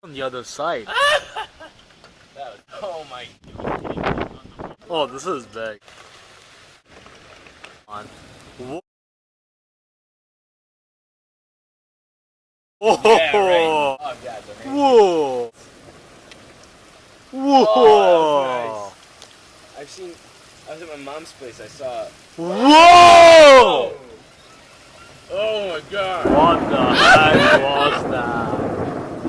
On the other side. Oh my. Oh, this is big. On. Whoa. Oh, Yeah, right. Oh, God, whoa. Whoa. Oh, that's nice. I was at my mom's place. I saw. Whoa! Oh my God. What the heck was that?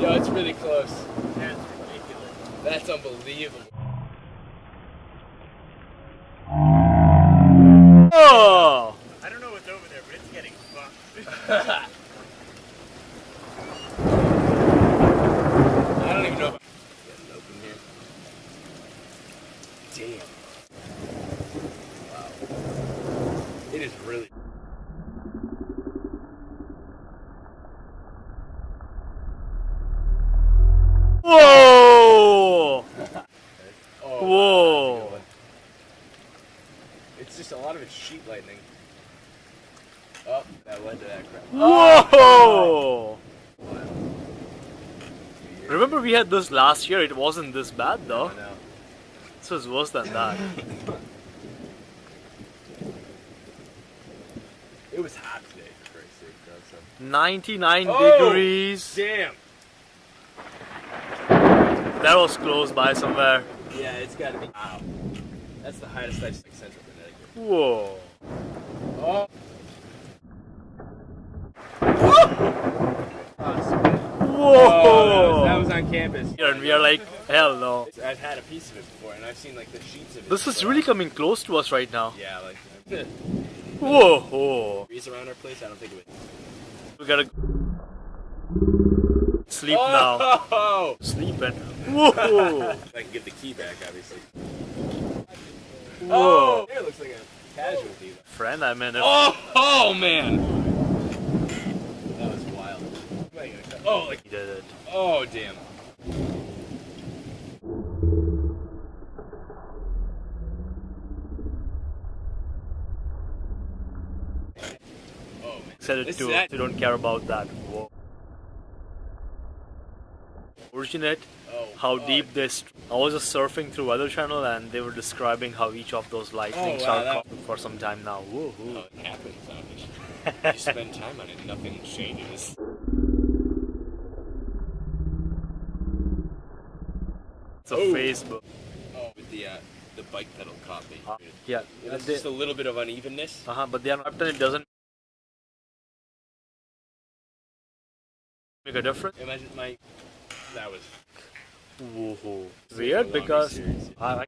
Yo, it's really close. That's ridiculous. That's unbelievable. Oh! I don't know what's over there, but it's getting fucked. I don't even know if I'm getting open here. Damn. Wow. It is really. Whoa! Oh, Whoa! wow. It's just a lot of it's sheet lightning. Oh, that led to that crap. Whoa! Wow. Remember we had this last year, it wasn't this bad though. I know. This was worse than that. It was hot today, for Christ's sake, bro. So. 99 Oh, degrees. Damn. That was close by somewhere. Yeah, it's gotta be. Wow. That's the highest I've seen in Central Connecticut. Whoa. Oh. Whoa! That was on campus. And we are like, hell no. I've had a piece of it before, and I've seen like the sheets of it. This is really coming close to us right now. Yeah, like. Whoa! Trees around our place, I don't think it would. We gotta sleep now. Oh! Sleeping. Whoa! I can get the key back, obviously. Whoa! Oh! Here looks like a casualty. Friend, I mean, Oh man! That was wild. Oh, like. he did it. Oh, damn. Oh, man. Said it too. They don't care about that. Whoa. Fortunate how deep this. I was just surfing through Weather Channel and they were describing how each of those lightnings are coming for some time now. Whoa. Oh, it happens on it. You spend time on it, nothing changes. It's a Facebook. Oh, with the bike pedal copy. Yeah. There's just a little bit of unevenness. But they are not. It doesn't make a difference. Imagine that was Whoa. Weird because I